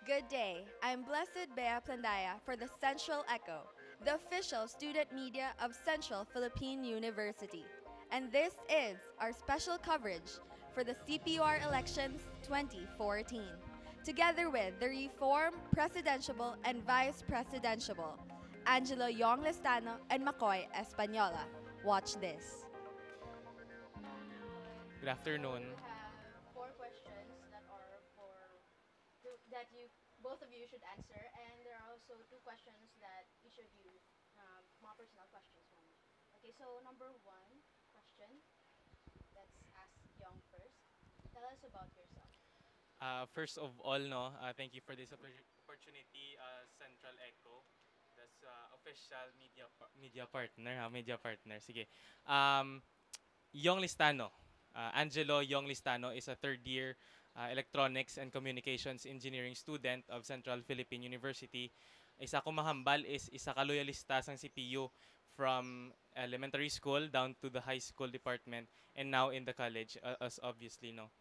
Good day. I'm Blessed Bea Plandaya for the Central Echo, the official student media of Central Philippine University. And this is our special coverage for the CPUR elections 2014, together with the Reform Presidential and Vice Presidential, Angelo Yong Listano and Macoy Espanola. Watch this. Good afternoon. Have four questions that you both of you should answer, and there are also two questions that each of you more personal questions from me. Okay, so number one question, let's ask Young first. Tell us about yourself. First of all, no, thank you for this opportunity, Central Echo, that's official media partner, media partner. Sige. Um, Yong Listano. Angelo Yong Listano is a third year Electronics and Communications Engineering student of Central Philippine University. Isa ko mahambal is isa ka loyalista sa CPU from elementary school down to the high school department and now in the college, as obviously no.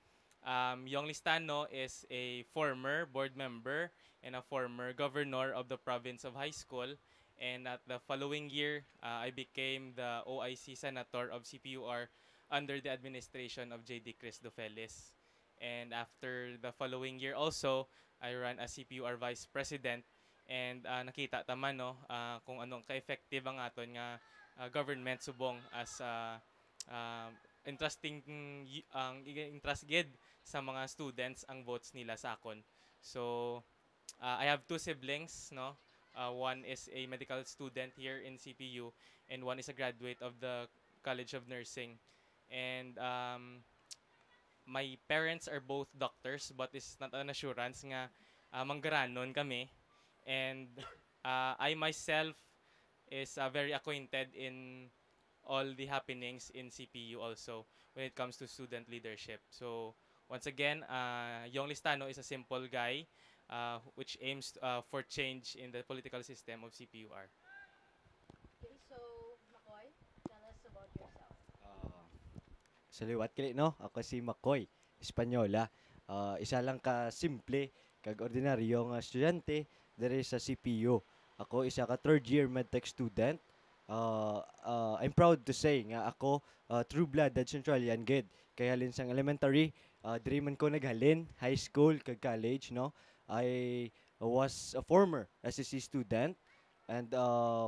Yong Listano is a former board member and a former governor of the province of high school. And at the following year, I became the OIC Senator of CPUR under the administration of J.D. Cristofelis. And after the following year also, I ran as CPUR Vice President. And nakita tama no, kung anong ka-effective ang aton nga government subong as uh, interesting ang interest gid sa mga students ang votes nila sa akon. So I have two siblings, no. One is a medical student here in CPU and one is a graduate of the College of Nursing. And my parents are both doctors but it's not an assurance nga manggaranon kami. And I myself is very acquainted in all the happenings in CPU also when it comes to student leadership. So once again, Yong Listano is a simple guy which aims for change in the political system of CPUR. Okay, so Makoy, tell us about yourself. Ah, sa liwat kili no, ako si Makoy, Espanyola. Isa lang ka simple kag ordinaryo nga estudyante diri sa CPU. Ako isa ka third year medtech student. I'm proud to say nga ako true-blooded Centralian gid. Kaya halin sang elementary, diri man ko naghalin, high school kag college no. I was a former SSC student and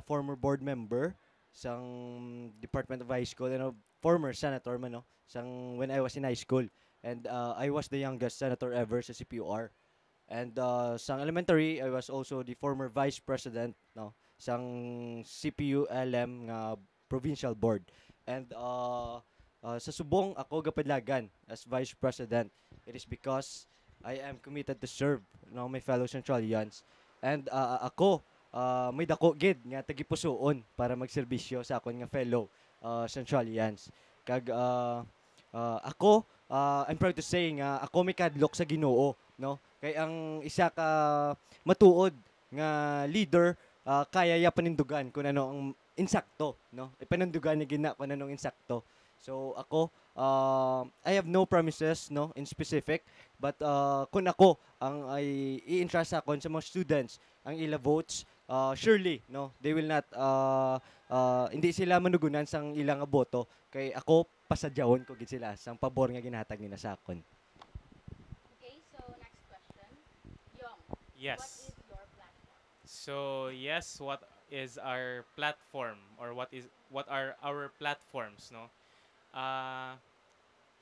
former board member sang Department of High School and a former senator man no sang when I was in high school, and I was the youngest senator ever sa CPUR. And sang elementary I was also the former vice president no sang CPULM nga provincial board. And sa subong ako gapadlagan as vice president, it is because I am committed to serve no my fellow Centralians. And ako may dako gid nga tagipusoon para magserbisyo sa akon nga fellow Centralians. Kag ako I'm proud to say nga ako may kadlok sa Ginoo no. Kay ang isa ka matuod nga leader kaya ya panindugan kung ano ang insakto no. Ipanindugan ni gina kung anong insakto. So ako I have no promises no in specific, but kung ako ang ay i-entrust akon sa mga students ang ila votes, surely no they will not hindi sila manugunan sang ilang boto kay ako pasadyawon ko gid sila sang pabor nga ginhatag nila sa akon. Okay, so next question. Young, what Yes. is your platform? So yes, what is our platform or what are our platforms, no? Uh,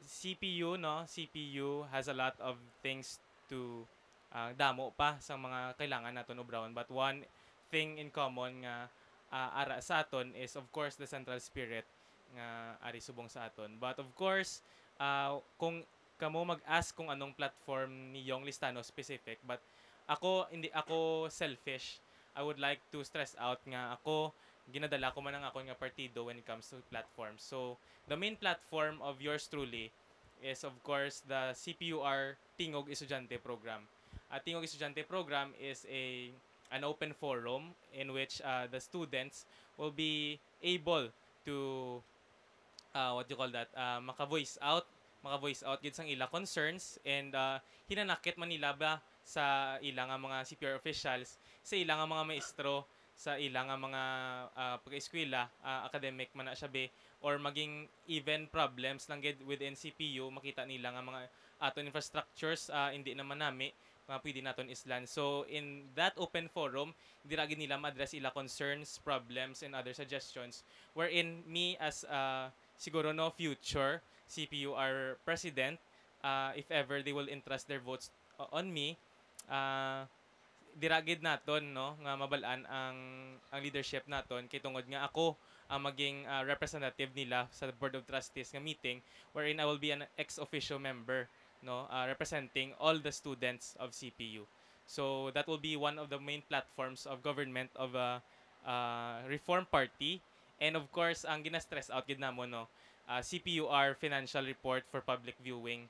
CPU, no? CPU has a lot of things to damo pa sa mga kailangan naton ubrawon, but one thing in common nga ara sa aton is of course the central spirit nga ari subong sa aton. But of course, kung kamo mag-ask kung anong platform ni Yong Listano specific, but ako hindi ako selfish. I would like to stress out nga ako ginadala ko man ang ako nga partido when it comes to platforms. So, the main platform of yours truly is of course the CPUR Tingog Estudyante program. Tingog Estudyante program is an open forum in which the students will be able to what do you call that, maka-voice out gid sang ila concerns and hinanakit man nila ba sa ilang nga mga CPR officials, sa ilang nga mga maestro, sa ilang nga mga pag-eskwela, academic man na siya be, or maging even problems lang gid within CPU, makita nila nga mga aton infrastructures hindi naman nami mga pwede naton islan. So in that open forum, hindi ra gid nila ma-address ila concerns, problems, and other suggestions wherein me as siguro no future CPUR president, if ever they will entrust their votes on me, uh, diragid naton no nga mabalaan ang leadership naton kay tungod nga ako ang maging representative nila sa Board of Trustees nga meeting wherein I will be an ex officio member no representing all the students of CPU. So that will be one of the main platforms of government of a reform party, and of course ang gina-stress out gid namo no CPUR financial report for public viewing.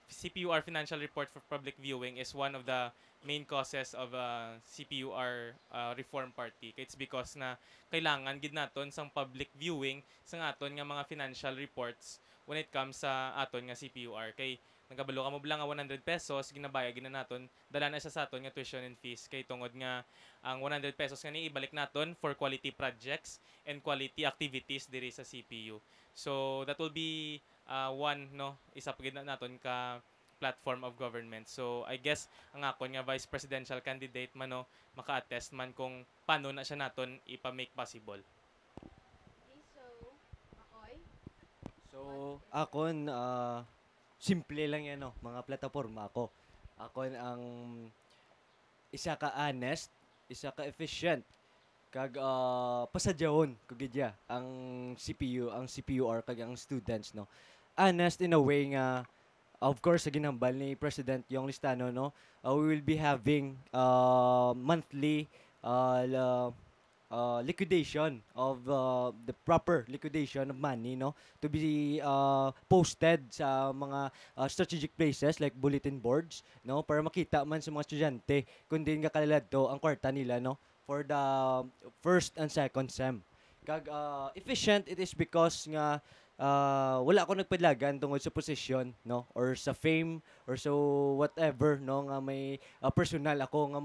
CPUR financial report for public viewing is one of the main causes of CPUR reform party. It's because na kailangan gid naton sang public viewing sa aton nga mga financial reports when it comes sa aton nga CPUR. Kay nagabalo ka mo lang nga 100 pesos ginabaya gina naton dala na sa aton nga tuition and fees kay tungod nga ang 100 pesos nga ni ibalik naton for quality projects and quality activities diri sa CPU. So that will be one no isa pa gid naton ka platform of government. So I guess ang ako nga vice presidential candidate man no maka-attest man kung paano na siya naton ipa-make possible. Okay, so, Makoy? So, akon, simple lang yan, no? Mga plataforma ako. Akon ang isa ka honest, isa ka efficient, kag pasadyahon kagidya ang CPUR kag ang students, no? Honest in a way nga, of course, sa ginambal ni President Yong Listano, no? We will be having monthly liquidation of the proper liquidation of money, no, to be posted sa mga strategic places like bulletin boards, no, para makita man sa mga estudyante kung din nga kalalado ang kwarta nila, no, for the first and second sem. Kag efficient it is because nga wala ako nagpadlagan tungod sa posisyon, no, or sa fame or so whatever, no, nga may personal ako nga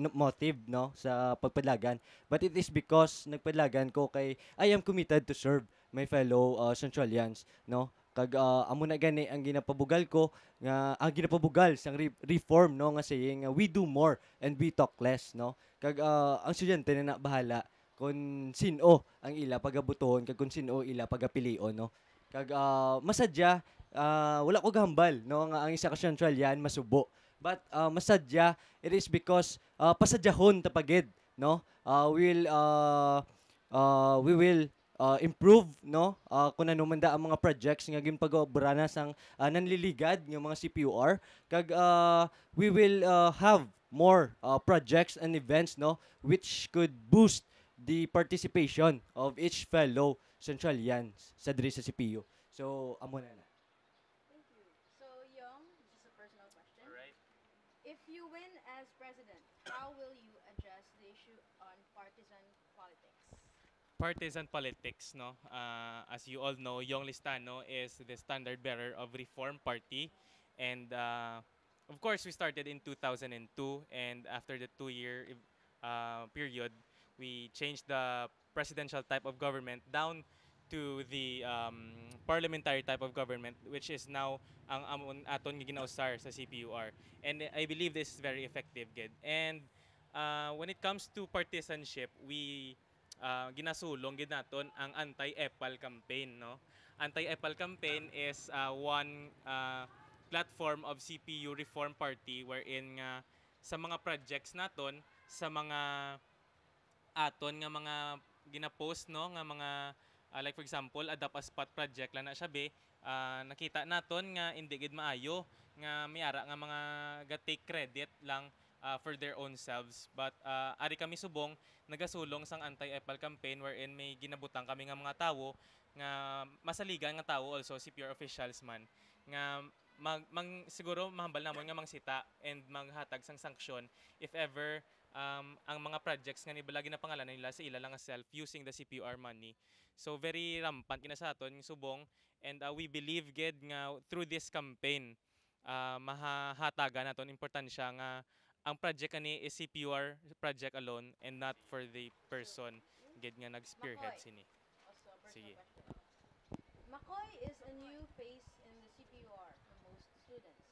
motive, no, sa pagpadlagan, but it is because nagpadlagan ko kay I am committed to serve my fellow Centralians, no, kag amo na gani ang ginapabugal ko nga ang ginapabugal sang reform, no, nga saying we do more and we talk less, no, kag ang estudyante na bahala kung sino ang ila pagabuton kag kung sino ila pagapilion, no, kag masadya wala ko gahambal, no, nga ang isa ka Centralian masubo, but masadya it is because pasadyahon tapagid, no, we will improve, no, kung ano man da ang mga projects nga ginpagabrana sang nanliligad ng mga CPUR, kag we will have more projects and events, no, which could boost the participation of each fellow Centralians sa diri sa CPU. So amo na. Thank you. So, Yong, this is a personal question. Alright. If you win as president, how will you address the issue on partisan politics? Partisan politics, no, as you all know, Yong Listano is the standard bearer of Reform Party, and of course we started in 2002, and after the 2-year period we changed the presidential type of government down to the parliamentary type of government, which is now ang amon aton nga ginausar sa CPUR, and I believe this is very effective gid. And when it comes to partisanship, we ginasulong gid naton ang anti-EPAL campaign, no. Anti-EPAL campaign is one platform of CPU Reform Party wherein nga sa mga projects naton, sa mga aton nga mga gina-post, no, nga mga like for example adapt a spot project lang na siya be, nakita naton nga hindi gid maayo nga mayara nga mga ga take credit lang for their own selves, but ari kami subong nagasulong sang anti-EPAL campaign wherein may ginabutang kami nga mga tawo nga masaligan nga tawo, also CPR officials man, nga siguro mahambal namon nga mangsita and maghatag sang sanksyon if ever ang mga projects nga nibalagi na pangalan nila sa ila lang nga self using the CPUR money. So very rampant kina sa aton subong, and we believe gid nga through this campaign mahahatagan naton importansya nga ang project kani is CPUR project alone and not for the person gid nga nag-spearhead Makoy. sini. Also, a personal Sige. question. Makoy is a new face in the CPUR for most students.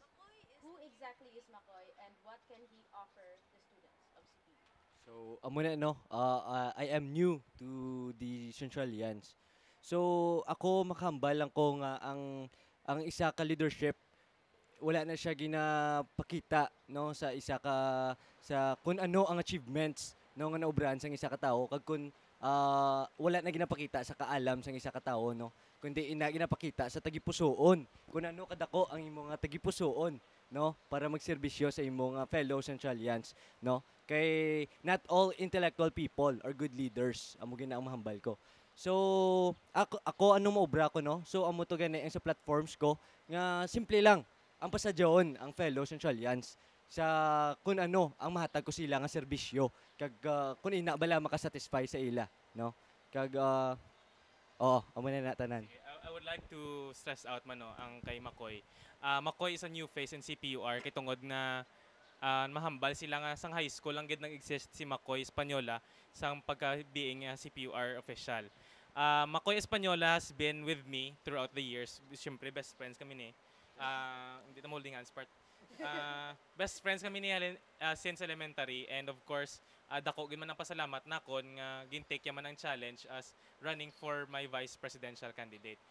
Who exactly is Makoy and what can he offer the students of CPU? So, amo na no, I am new to the Central Alliance. So, ako makahambal lang ko nga ang isa ka leadership wala na siya ginapakita no sa isa ka sa kung ano ang achievements no nga naobrahan sang isa ka tawo kag kun wala na ginapakita sa kaalam sang isa ka tawo no kundi ina ginapakita sa tagipusoon kung ano kadako ang imong nga tagipusoon no para magserbisyo sa imong fellow Centralians no kay not all intellectual people are good leaders amo gina ang mahambal ko. So ako ano maobra ko no so amo to gani ang sa platforms ko nga simple lang ang pasadyon ang fellow Centralians sa kung ano ang mahatag ko sila nga serbisyo kag kung ina bala makasatisfy sa ila no kag amo na tanan. Okay, I would like to stress out man no, ang kay Makoy. Makoy is a new face in CPUR kay tungod nga mahambal sila nga sang high school lang gid nag-exist si Makoy Espanyola sang pagka-being CPUR official. Makoy Espanyola has been with me throughout the years. Siyempre best friends kami ni. Hindi na holding hands part. Best friends kami ni since elementary and of course dako gid man ang pasalamat nakon nga gintake man ang challenge as running for my vice presidential candidate.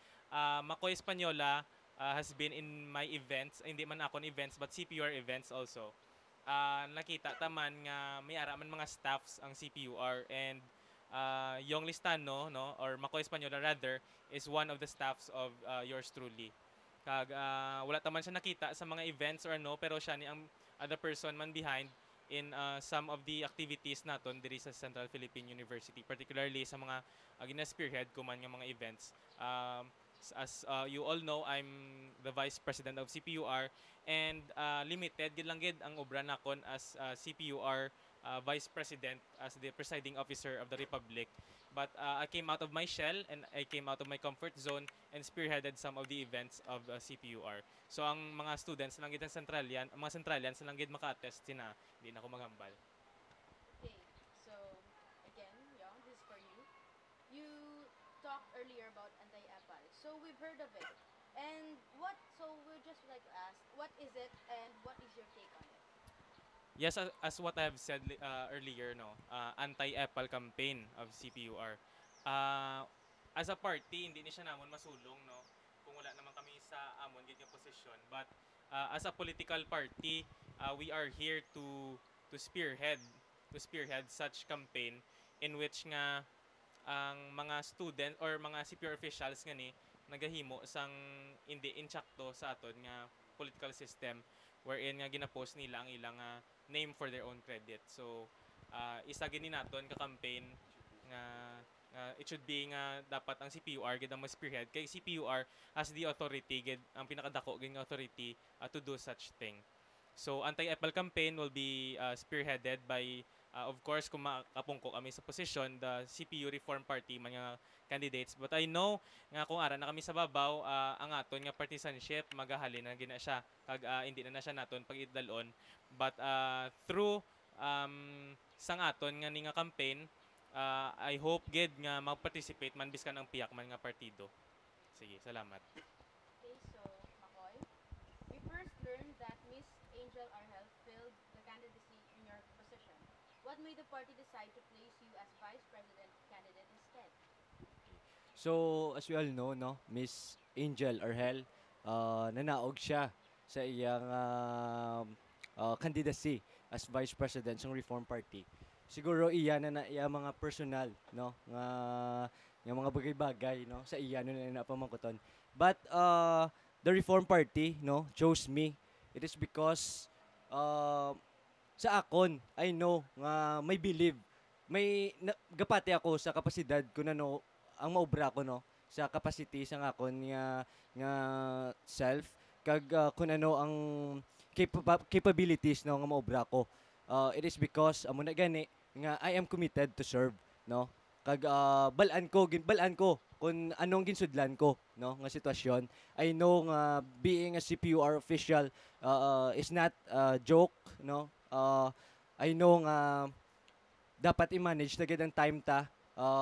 Makoy Espanyola has been in my events, hindi man akon events but CPUR events also. Nakita taman nga may ara man mga staffs ang CPUR and Yong Listano no or Makoy Espanyola rather is one of the staffs of yours truly. Kag wala taman siya nakita sa mga events or ano pero siya ni ang other person man behind in some of the activities naton diri sa Central Philippine University particularly sa mga gina-spearhead ko man nga mga events. As you all know, I'm the Vice President of CPUR and limited gid lang gid ang obra nakon as CPUR Vice President as the presiding officer of the Republic. But I came out of my shell and I came out of my comfort zone and spearheaded some of the events of CPUR. So ang mga students lang gid ang Centralian, ang mga Centralians lang gid maka-attest sina, di na ako maghambal. Okay, so again, Young, this is for you. You talked earlier about anti-APAL. So we've heard of it. And so we'd just like to ask, what is it and what is your take on it? Yes, as what I have said earlier, no, anti-Apple campaign of CPUR. As a party, hindi ni siya namon masulong, no, kung wala naman kami sa amon gid nga posisyon. But as a political party, we are here to spearhead such campaign in which nga ang mga student or mga CPUR officials nga ni nagahimo sang hindi insakto sa aton nga political system wherein nga gina-post nila ang ilang name for their own credit. So, isa gini naton ka campaign nga it should be nga dapat ang CPUR gid ang spearhead kay CPUR as the authority gid ang pinakadako gid nga authority to do such thing. So, anti-Apple campaign will be spearheaded by of course kung makapungko kami sa position the CPU Reform Party man nga candidates but I know nga kung ara na kami sa babaw ang aton nga partisanship magahalin na gina siya kag hindi na siya naton pag idalon but through sang aton nga ni nga campaign I hope gid nga mag-participate man biskan ang piyak man nga partido. Sige, salamat. Okay, so Makoy, we first learned that Miss Angel Arhel filled the candidacy in your position. What made the party decide to place you as vice president candidate instead? So as we all know no Miss Angel Arhel nanaog siya sa iyang candidacy as vice president ng Reform Party. Siguro iya na iya mga personal no nga mga bagay-bagay no sa iya no na pamangkuton. But the Reform Party no chose me. It is because sa akon I know nga may believe gapati ako sa kapasidad ko na no ang maobra ko no sa capacity sa akon nga self kag kung ano ang capabilities no nga maobra ko. It is because amo na gani nga I am committed to serve no kag balaan ko kung anong ginsudlan ko no nga sitwasyon. I know nga being a CPUR official is not a joke no I know nga dapat i-manage na gid ang time ta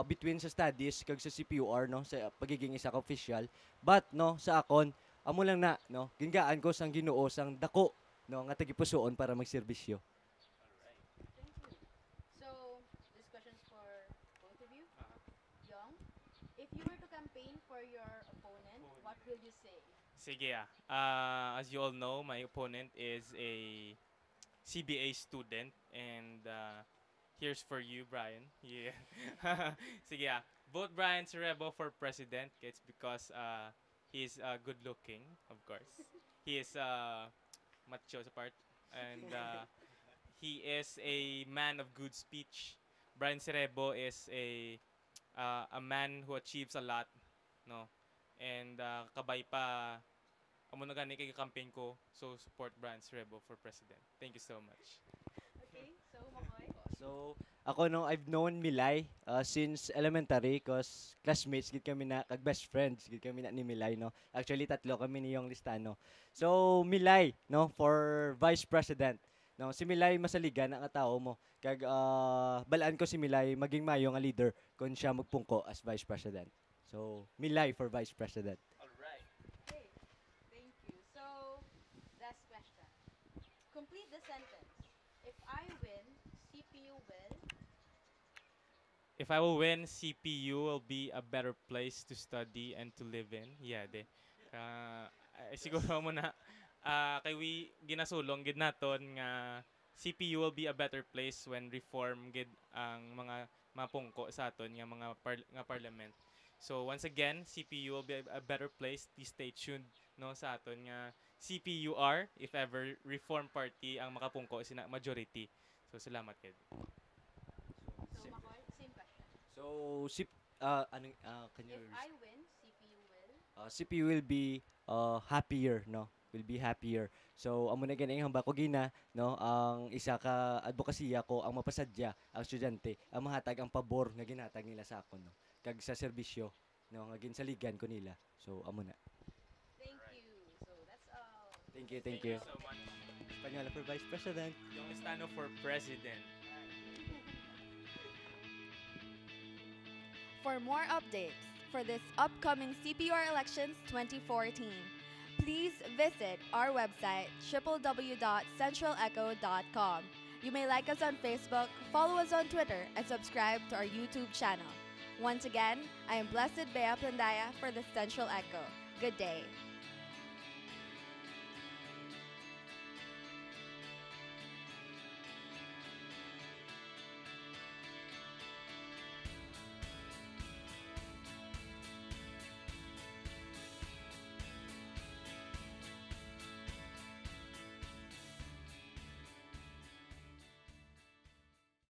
between sa studies kag sa CPUR no sa pagiging isa ka official. But no sa akon amo lang na no gingaan ko sang Ginoo sang dako no nga tagipusoon para magserbisyo. Thank you. So, this question's for both of you. Young, if you were to campaign for your opponent, what will you say? Sige as you all know, my opponent is a CBA student and here's for you, Brian. Yeah. Sige vote Brian Cerebo for president. It's because he's good looking, of course. He is macho sa part and he is a man of good speech. Brian Cerebo is a man who achieves a lot, no? And kabay pa amo na gani kay campaign ko, so support Brian Cerebo for president. Thank you so much. Okay, so Makoy. So, ako no, I've known Milay since elementary cause classmates gid kami na kag best friends gid kami na ni Milay no. Actually tatlo kami ni yung listano. So, Milay no for vice president. No, si Milay masaligan ang tao mo. Kag balaan ko si Milay maging mayo nga leader kun siya magpungko as vice president. So, Milay for vice president. Alright. Okay, thank you. So, last question. Complete the sentence. If I win, CPU will. If I will win, CPU will be a better place to study and to live in. Yeah, de. Siguro mo na kay we ginasulong gid naton nga CPU will be a better place when reform gid ang mga mapungko sa aton nga mga parliament. So once again, CPU will be a better place. Please stay tuned no sa aton nga CPUR if ever reform party ang makapungko sina majority. So salamat kid. So Makoy, same question. So, anong can you If I win, CPU will. CPU will be happier no will be happier so amo na gani hamba ko gina no ang isa ka advokasya ko ang mapasadya ang estudyante ang mahatag ang pabor nga ginhatag nila sa akon no kag sa serbisyo no nga ginsaligan ko nila so amo na Thank you. So that's all. thank you So much. Espanyola for vice president Yung Estano for president. For more updates for this upcoming CPR Elections 2014, please visit our website www.centralecho.com. You may like us on Facebook, follow us on Twitter, and subscribe to our YouTube channel. Once again, I am Blessed Bea Plandaya for the Central Echo. Good day.